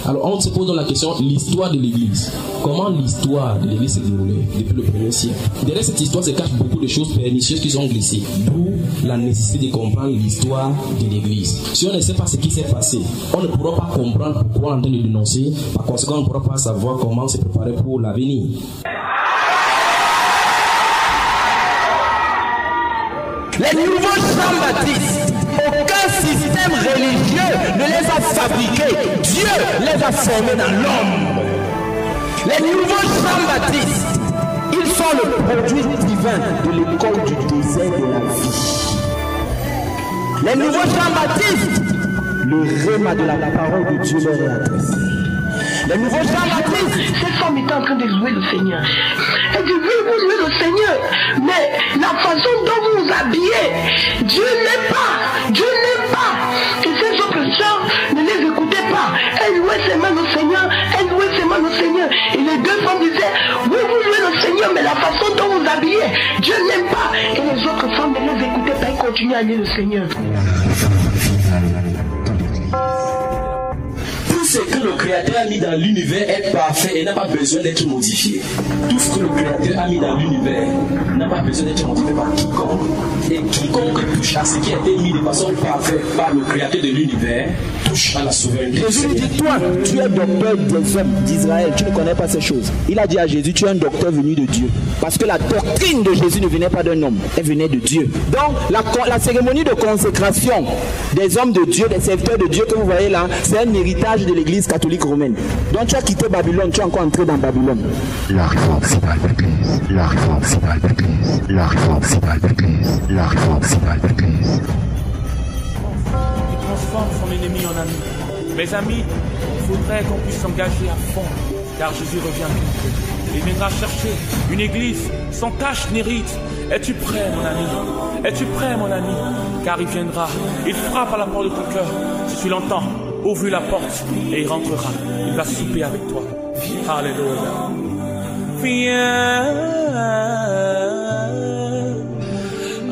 Alors on se pose donc la question, l'histoire de l'Église. Comment l'histoire de l'Église s'est déroulée depuis le premier siècle? Derrière cette histoire se cachent beaucoup de choses pernicieuses qui sont glissées. D'où la nécessité de comprendre l'histoire de l'Église. Si on ne sait pas ce qui s'est passé, on ne pourra pas comprendre pourquoi on est en train de dénoncer. Par conséquent, on ne pourra pas savoir comment se préparer pour l'avenir. Les nouveaux Jean-Baptiste, aucun système religieux ne les a fabriqués. Dieu les a formés dans l'homme. Les nouveaux Jean-Baptiste, ils sont le produit divin de l'école du désert de la vie. Les nouveaux Jean-Baptiste, le rhéma de la parole de Dieu leur est adressé. Les nouveaux Jean-Baptiste, cette femme était en train de louer le Seigneur. Elle dit, oui, vous louez le Seigneur, mais la façon dont vous vous habillez, Dieu n'aime pas. Dieu n'aime pas. Et ces autres sœurs, ne les écoutez pas. Elles louaient seulement le Seigneur, elles louaient seulement le Seigneur. Et les deux femmes disaient, oui, vous louez le Seigneur, mais la façon dont vous habillez, Dieu n'aime pas. Et les autres femmes ne les écoutaient pas, elles continuaient à louer le Seigneur. Tout ce que le Créateur a mis dans l'univers est parfait et n'a pas besoin d'être modifié. Tout ce que le Créateur a mis dans l'univers n'a pas besoin d'être modifié par quiconque. Et quiconque touche à ce qui a été mis de façon parfaite par le Créateur de l'univers touche à la souveraineté. Jésus lui dit, toi, tu es docteur des hommes d'Israël, tu ne connais pas ces choses. Il a dit à Jésus, tu es un docteur venu de Dieu. Parce que la doctrine de Jésus ne venait pas d'un homme, elle venait de Dieu. Donc, la cérémonie de consécration des hommes de Dieu, des serviteurs de Dieu que vous voyez là, c'est un héritage de l'Église catholique romaine. Donc, tu as quitté Babylone, tu es encore entré dans Babylone. La réforme, c'est pas l'Église. La réforme, c'est pas l'Église. La réforme, c'est pas l'Église. La réforme, c'est pas l'Église. Il transforme son ennemi en ami. Mes amis, il faudrait qu'on puisse s'engager à fond, car Jésus revient bientôt. Il viendra chercher une église sans tache ni rite. Es-tu prêt, mon ami? Es-tu prêt, mon ami? Car il viendra, il frappe à la porte de ton cœur. Si tu l'entends, ouvre la porte et il rentrera. Il va souper avec toi. Alléluia. Viens,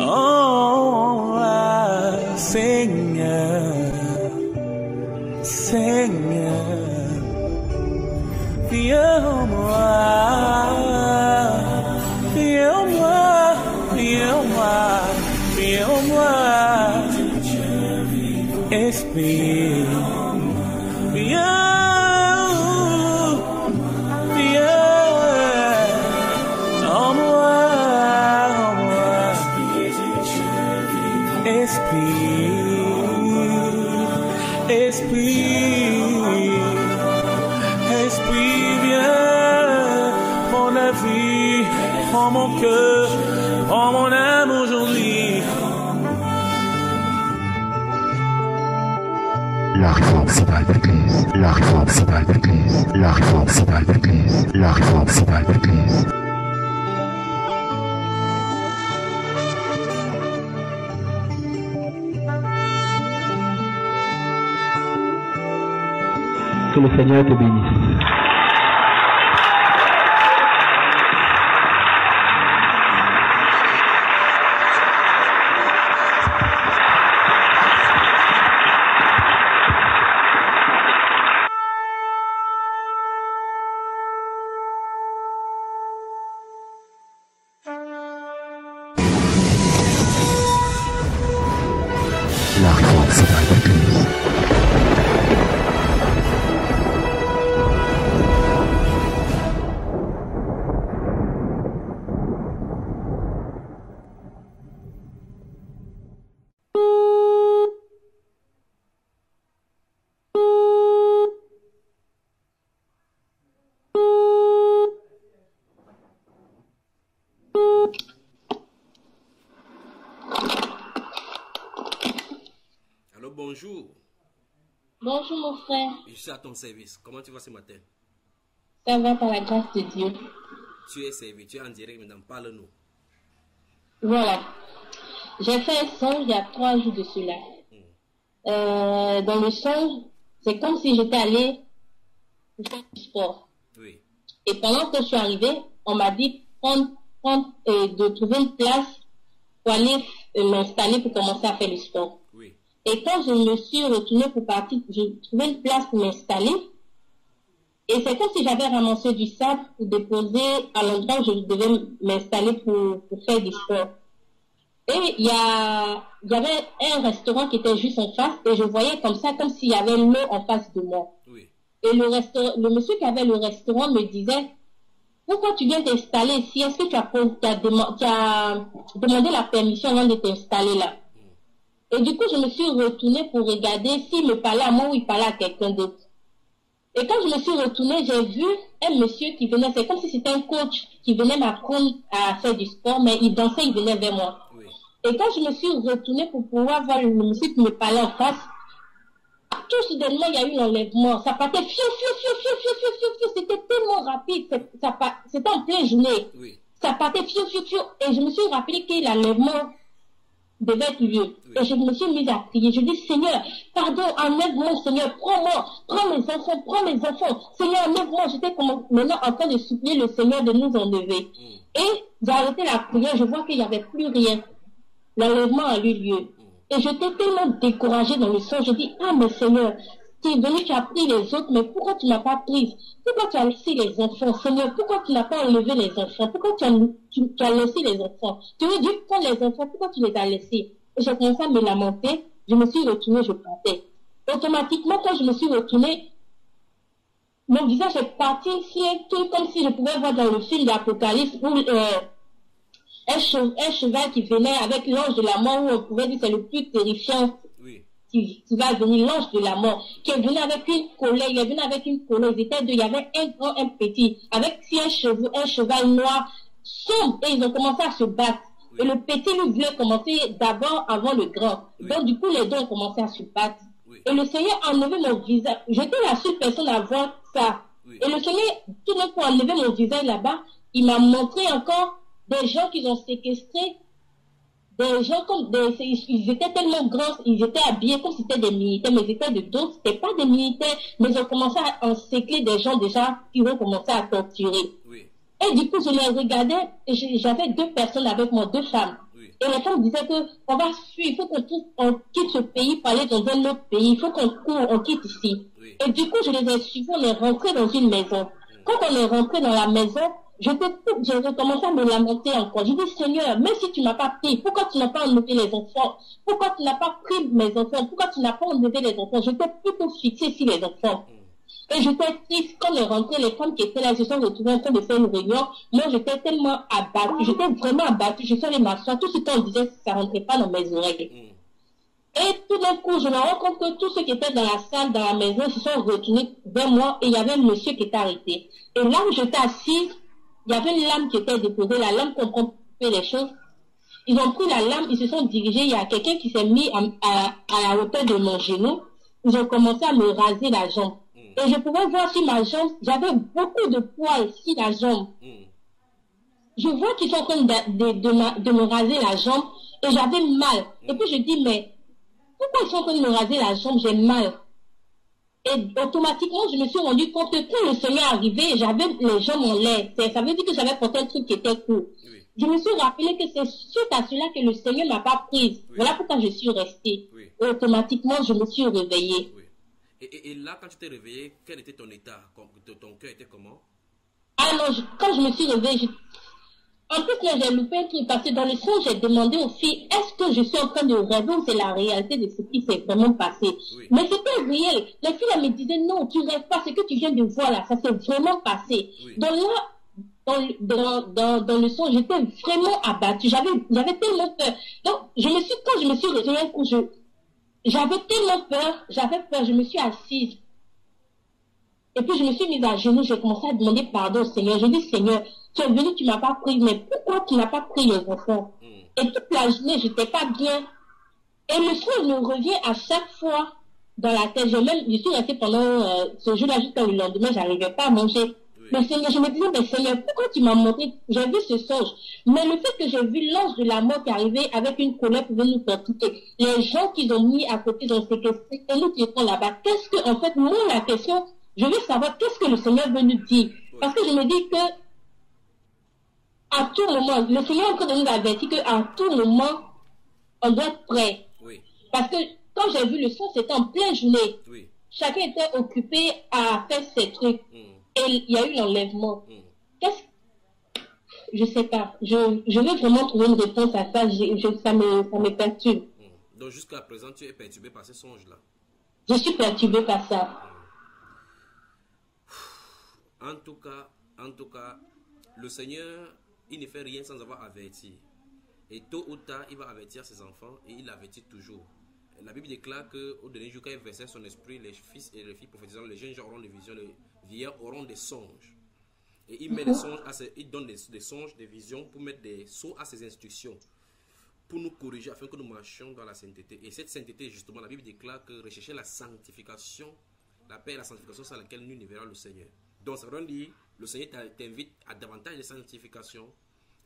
oh Seigneur, Seigneur, viens en moi, viens en moi, viens en moi, viens en moi, Esprit, viens. Prends mon cœur, prends mon âme aujourd'hui. La réforme, c'est pas l'Église. La réforme, c'est pas l'Église. La réforme, c'est pas l'Église. La réforme, c'est pas l'Église. Que le Seigneur te bénisse. La réforme, c'est pas l'Église. Bonjour. Bonjour mon frère. Je suis à ton service. Comment tu vas ce matin? Ça va par la grâce de Dieu. Tu es servi, tu es en direct maintenant, parle-nous. Voilà. J'ai fait un songe il y a 3 jours de cela. Dans le songe, c'est comme si j'étais allée faire du sport. Oui. Et pendant que je suis arrivée, on m'a dit de trouver une place pour aller m'installer pour commencer à faire du sport. Oui. Et quand je me suis retournée pour partir, j'ai trouvé une place pour m'installer. Et c'est comme si j'avais ramassé du sable pour déposer à l'endroit où je devais m'installer pour faire du sport. Et il y avait un restaurant qui était juste en face et je voyais comme ça, comme s'il y avait l'eau en face de moi. Oui. Et le monsieur qui avait le restaurant me disait, pourquoi tu viens t'installer ici? Est-ce que tu as demandé la permission avant de t'installer là? Et du coup, je me suis retournée pour regarder s'il me parlait à moi ou il parlait à quelqu'un d'autre. Et quand je me suis retournée, j'ai vu un monsieur qui venait, c'est comme si c'était un coach qui venait m'apprendre à faire du sport, mais il dansait, il venait vers moi. Oui. Et quand je me suis retournée pour pouvoir voir le monsieur qui me parlait en face, tout soudainement, il y a eu l'enlèvement. Ça partait fiou, c'était tellement rapide, c'était en pleine journée. Oui. Ça partait fiou, et je me suis rappelé que l'enlèvement devait être lieu. Oui. Et je me suis mise à prier. Je dis, Seigneur, pardon, enlève-moi, Seigneur, prends-moi, prends mes enfants. Seigneur, enlève-moi. J'étais maintenant en train de supplier le Seigneur de nous enlever. Et j'ai arrêté la prière, je vois qu'il n'y avait plus rien. L'enlèvement a eu lieu. Et j'étais tellement découragée dans le sang. Je dis, ah, mais Seigneur, tu es venu, tu as pris les autres, mais pourquoi tu n'as pas pris? Pourquoi tu as laissé les enfants? Seigneur, pourquoi tu n'as pas enlevé les enfants? Pourquoi tu as laissé les enfants? Tu aurais dû prendre les enfants, pourquoi tu les as laissés? Et j'ai commencé à me lamenter, je me suis retournée, je partais. Automatiquement, quand je me suis retournée, mon visage est parti, tout comme si je pouvais voir dans le film d'Apocalypse où un cheval qui venait avec l'ange de la mort, où on pouvait dire que c'est le plus terrifiant. Oui. Qui va venir, l'ange de la mort, qui est venu avec une colère, il est venu avec une colère, ils étaient deux, il y avait un grand, un petit, avec un cheval noir, sombre, et ils ont commencé à se battre. Oui. Et le petit, lui, voulait commencer d'abord avant le grand. Oui. Donc, du coup, les deux ont commencé à se battre. Oui. Et le Seigneur a enlevé mon visage. J'étais la seule personne à voir ça. Oui. Et le Seigneur, tout d'un coup, a enlevé mon visage là-bas. Il m'a montré encore des gens qu'ils ont séquestrés. Des gens ils étaient tellement grands, ils étaient habillés comme si c'était des militaires, mais ils étaient de dos, c'était pas des militaires, mais ils ont commencé à encercler des gens déjà qui ont commencé à torturer. Oui. Et du coup, je les regardais, et j'avais deux personnes avec moi, deux femmes. Oui. Et les femmes disaient que on va fuir, il faut qu'on quitte ce pays pour aller dans un autre pays, il faut qu'on court, on quitte ici. Oui. Et du coup, je les ai suivis, on est rentré dans une maison. Quand on est rentré dans la maison, j'ai recommencé à me lamenter encore. Je dis, Seigneur, même si tu m'as pas pris, pourquoi tu n'as pas enlevé les enfants? Pourquoi tu n'as pas pris mes enfants? Pourquoi tu n'as pas enlevé les enfants? J'étais plutôt fixée sur les enfants. Et j'étais triste. Quand on est rentré, les femmes qui étaient là, se sont retrouvées en train de faire une réunion. Moi, j'étais tellement abattue. J'étais vraiment abattue. Je suis allée m'asseoir. Tout ce qu'on disait, ça rentrait pas dans mes oreilles. Et tout d'un coup, je me rends compte que tous ceux qui étaient dans la salle, dans la maison, se sont retournés vers moi et il y avait un monsieur qui était arrêté. Et là où j'étais assise, il y avait une lame qui était déposée, la lame qu'on peut les choses. Ils ont pris la lame, ils se sont dirigés, il y a quelqu'un qui s'est mis à la hauteur de mon genou. Ils ont commencé à me raser la jambe. Et je pouvais voir sur ma jambe, j'avais beaucoup de poils sur la jambe. Je vois qu'ils sont en train de me raser la jambe et j'avais mal. Et puis je dis, mais pourquoi ils sont en train de me raser la jambe? J'ai mal. Et automatiquement, je me suis rendu compte que quand le Seigneur est arrivé, j'avais les jambes en l'air. Ça veut dire que j'avais porté un truc qui était court. Oui. Je me suis rappelé que c'est suite à cela que le Seigneur ne m'a pas prise. Oui. Voilà pourquoi je suis restée. Oui. Et automatiquement, je me suis réveillée. Oui. Et là, quand tu t'es réveillée, quel était ton état? Ton cœur était comment? Ah non, quand je me suis réveillée, en plus, là, j'ai loupé un truc parce que dans le son, j'ai demandé aux filles, est-ce que je suis en train de rêver ou c'est la réalité de ce qui s'est vraiment passé? Oui. Mais c'était réel. Les filles, elles me disaient, non, tu rêves pas, ce que tu viens de voir là, ça s'est vraiment passé. Oui. Donc là, dans le son, j'étais vraiment abattue. J'avais tellement peur. Donc, quand je me suis réveillée, j'avais tellement peur, je me suis assise. Et puis, je me suis mise à genoux, j'ai commencé à demander pardon au Seigneur. Je dis, Seigneur, tu es venu, tu m'as pas pris, mais pourquoi tu n'as pas pris les enfants? Et toute la journée, j'étais pas bien. Et le soir, il me revient à chaque fois dans la tête. Je suis restée pendant ce jour-là, jusqu'à le lendemain, j'arrivais pas à manger. Oui. Mais Seigneur, je me disais, mais Seigneur, pourquoi tu m'as montré? J'ai vu ce songe. Mais le fait que j'ai vu l'ange de la mort qui arrivait avec une colère pour venir nous persécuter, les gens qu'ils ont mis à côté, ils ont séquestré, et nous qui étions là-bas, qu'est-ce que, en fait, moi, la question, je veux savoir qu'est-ce que le Seigneur veut nous dire. Parce que je me dis que à tout moment, le Seigneur est en train de nous avertir qu'à tout moment, on doit être prêt. Oui. Parce que quand j'ai vu le son, c'était en pleine journée. Oui. Chacun était occupé à faire ses trucs. Et il y a eu l'enlèvement. Je sais pas. Je veux vraiment trouver une réponse à ça. Ça me perturbe. Donc jusqu'à présent, tu es perturbé par ces songes-là. Je suis perturbé par ça. En tout cas, le Seigneur, il ne fait rien sans avoir averti. Et tôt ou tard, il va avertir ses enfants et il l'avertit toujours. La Bible déclare qu'au dernier jour, quand il versait son esprit, les fils et les filles prophétisant, les jeunes gens auront des visions, les vieillards auront des songes. Et il met des songes il donne des songes, des visions pour mettre des sceaux à ses instructions, pour nous corriger afin que nous marchions dans la sainteté. Et cette sainteté, justement, la Bible déclare que rechercher la sanctification, la paix et la sanctification, c'est à laquelle nous ne verrons le Seigneur. Donc, ça veut dire, le Seigneur t'invite à davantage de sanctification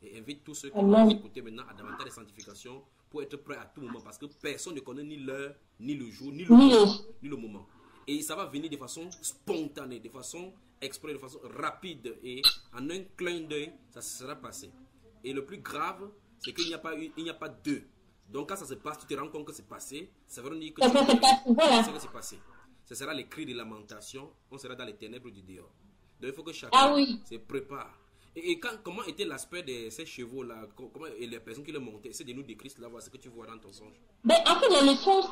et invite tous ceux qui vont écouter maintenant à davantage de sanctification pour être prêts à tout moment, parce que personne ne connaît ni l'heure, ni le jour, ni le moment. Et ça va venir de façon spontanée, de façon exprès, de façon rapide, et en un clin d'œil, ça se sera passé. Et le plus grave, c'est qu'il n'y a pas deux. Donc quand ça se passe, tu te rends compte que c'est passé, ça veut dire que c'est passé. Ce sera les cris de lamentation, on sera dans les ténèbres du dehors. Donc il faut que chacun se prépare. Et comment était l'aspect de ces chevaux-là, et les personnes qui les montaient? Essaie de nous décrire cela, voir ce que tu vois dans ton songe. Ben, en fait, dans le songe,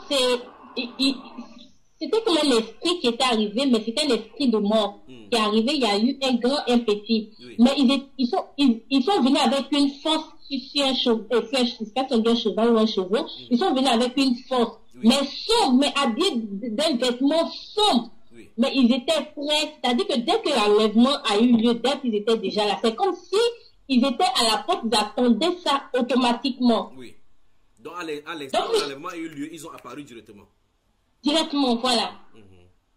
c'était comme un esprit qui était arrivé, mais c'était un esprit de mort qui est arrivé. Il y a eu un grand, un petit. Oui. Mais ils sont venus avec une force sur un cheval, un cheval ou un chevaux. Ils sont venus avec une force, mais sombre, mais habillés d'un vêtement sombre. Oui. Mais ils étaient prêts, c'est-à-dire que dès que l'enlèvement a eu lieu, dès qu'ils étaient déjà là, c'est comme si ils étaient à la porte, ils attendaient ça automatiquement. Oui. Donc à l'instant où l'enlèvement a eu lieu, ils ont apparu directement. Directement, voilà.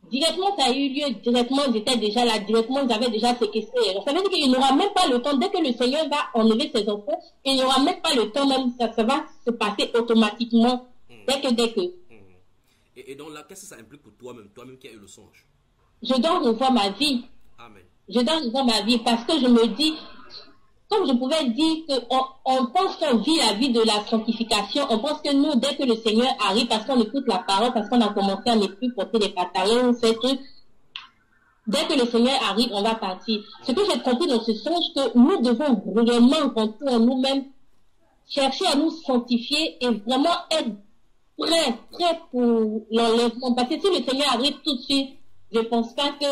Directement, ça a eu lieu, directement, ils étaient déjà là, directement, ils avaient déjà séquestré. Ça veut dire qu'il n'y aura même pas le temps, dès que le Seigneur va enlever ses enfants, il n'y aura même pas le temps, même ça va se passer automatiquement, dès que. Et donc là, qu'est-ce que ça implique pour toi-même qui as eu le songe? Je dois revoir ma vie. Amen. Je dois revoir ma vie parce que je me dis, comme je pouvais dire qu'on pense qu'on vit la vie de la sanctification, on pense que nous, dès que le Seigneur arrive, parce qu'on écoute la parole, parce qu'on a commencé à ne plus porter des pantalons, ces trucs, dès que le Seigneur arrive, on va partir. Ce que j'ai compris dans ce songe, que nous devons vraiment rentrer en nous-mêmes, chercher à nous sanctifier et vraiment être prêt pour l'enlèvement. Parce que si le Seigneur arrive tout de suite, je ne pense pas que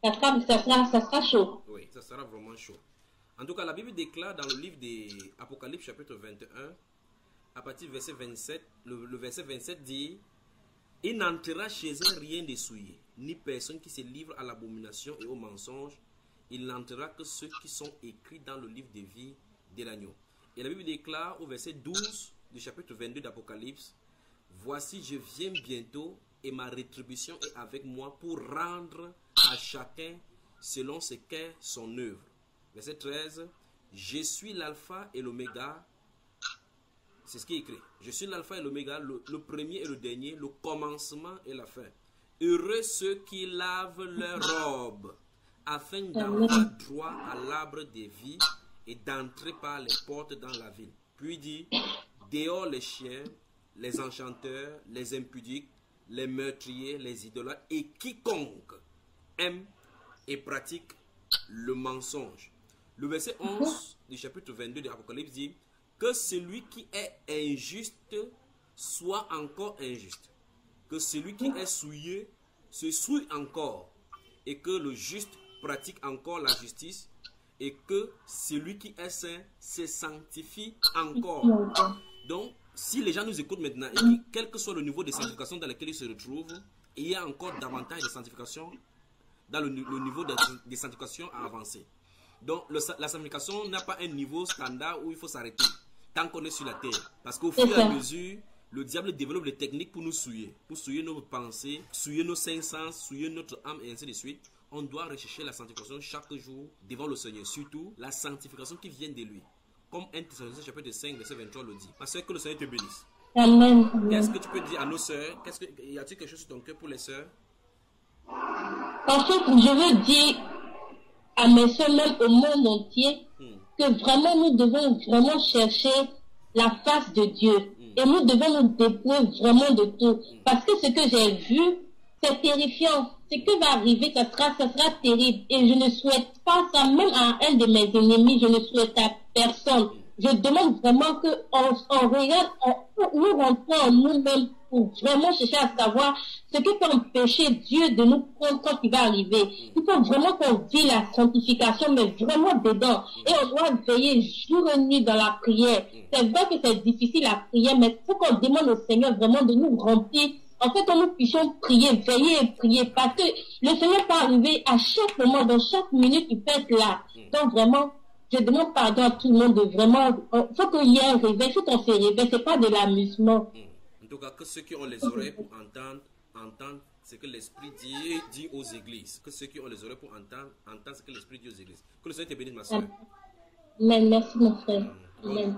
ça sera chaud. Oui, ça sera vraiment chaud. En tout cas, la Bible déclare dans le livre des Apocalypse chapitre 21, à partir du verset 27, le verset 27 dit: « Il n'entrera chez eux rien de souillé, ni personne qui se livre à l'abomination et au mensonge. Il n'entrera que ceux qui sont écrits dans le livre de vie de l'agneau. » Et la Bible déclare au verset 12 du chapitre 22 d'Apocalypse: « Voici, je viens bientôt, et ma rétribution est avec moi pour rendre à chacun selon ce qu'est son œuvre. » Verset 13, « Je suis l'alpha et l'oméga. » C'est ce qui est écrit. « Je suis l'alpha et l'oméga, le premier et le dernier, le commencement et la fin. Heureux ceux qui lavent leurs robes, afin d'avoir droit à l'arbre des vies et d'entrer par les portes dans la ville. » Puis il dit: « Dehors les chiens, les enchanteurs, les impudiques, les meurtriers, les idolâtres et quiconque aime et pratique le mensonge. » Le verset 11 du chapitre 22 de l'Apocalypse dit: « Que celui qui est injuste soit encore injuste, que celui qui est souillé se souille encore, et que le juste pratique encore la justice, et que celui qui est saint se sanctifie encore. » Donc, si les gens nous écoutent maintenant, et quel que soit le niveau de sanctification dans lequel ils se retrouvent, il y a encore davantage de sanctification dans le niveau de sanctification à avancer. Donc, la sanctification n'a pas un niveau standard où il faut s'arrêter tant qu'on est sur la terre. Parce qu'au fur et à mesure, le diable développe des techniques pour nous souiller nos pensées, souiller nos cinq sens, souiller notre âme et ainsi de suite. On doit rechercher la sanctification chaque jour devant le Seigneur. Surtout, la sanctification qui vient de lui. Comme 1 Thessaloniciens chapitre 5, verset 23 le dit. Ma soeur, que le Seigneur te bénisse. Amen. Qu'est-ce que tu peux dire à nos sœurs? Y a-t-il quelque chose sur ton cœur pour les sœurs? En fait, je veux dire à mes soeurs, même au monde entier, que vraiment nous devons vraiment chercher la face de Dieu. Et nous devons nous dépouiller vraiment de tout. Parce que ce que j'ai vu, c'est terrifiant. Ce qui va arriver, ça sera terrible. Et je ne souhaite pas ça, même à un de mes ennemis, je ne souhaite à personne. Je demande vraiment qu'on regarde, nous rentrons en nous-mêmes pour vraiment chercher à savoir ce qui peut empêcher Dieu de nous prendre quand il va arriver. Il faut vraiment qu'on vit la sanctification, mais vraiment dedans. Et on doit veiller jour et nuit dans la prière. C'est vrai que c'est difficile à prier, mais il faut qu'on demande au Seigneur vraiment de nous remplir. En fait, que nous puissions prier, veiller et prier, parce que le Seigneur peut arriver à chaque moment, dans chaque minute, il peut être là. Donc vraiment, je demande pardon à tout le monde de vraiment, il faut qu'il y ait un réveil, il faut qu'on se réveille, c'est pas de l'amusement. En tout cas, que ceux qui ont les oreilles pour entendre ce que l'Esprit dit aux églises. Que ceux qui ont les oreilles pour entendre ce que l'Esprit dit aux églises. Que le Seigneur te bénisse, ma soeur. Amen. Merci, mon frère. Amen.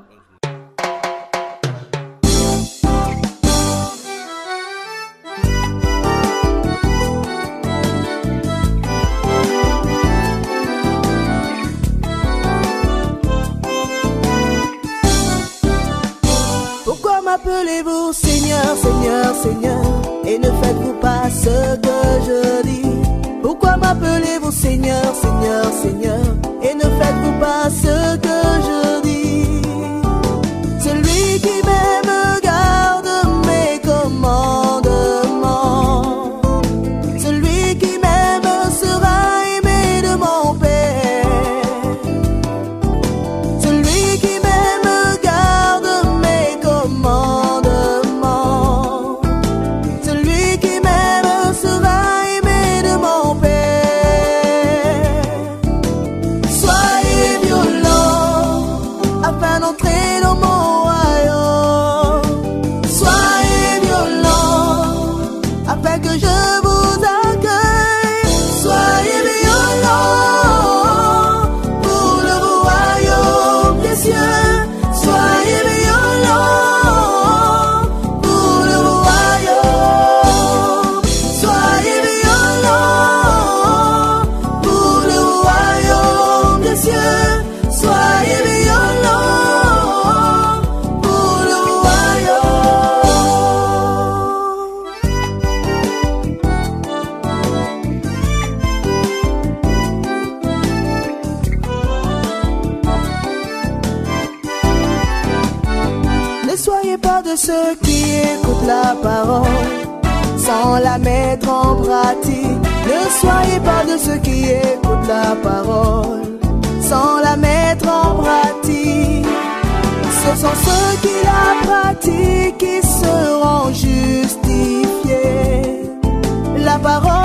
M'appelez-vous Seigneur, Seigneur, Seigneur, et ne faites-vous pas ce que je dis? Pourquoi m'appelez-vous Seigneur, Seigneur, Seigneur, et ne faites-vous pas ce que je dis? Celui qui m'aime garde mes commandements. Celui qui m'aime sera aimé de mon Père. Celui qui m'aime garde mes commandements. Ceux qui écoutent la parole sans la mettre en pratique. Ne soyez pas de ceux qui écoutent la parole sans la mettre en pratique. Ce sont ceux qui la pratiquent qui seront justifiés. La parole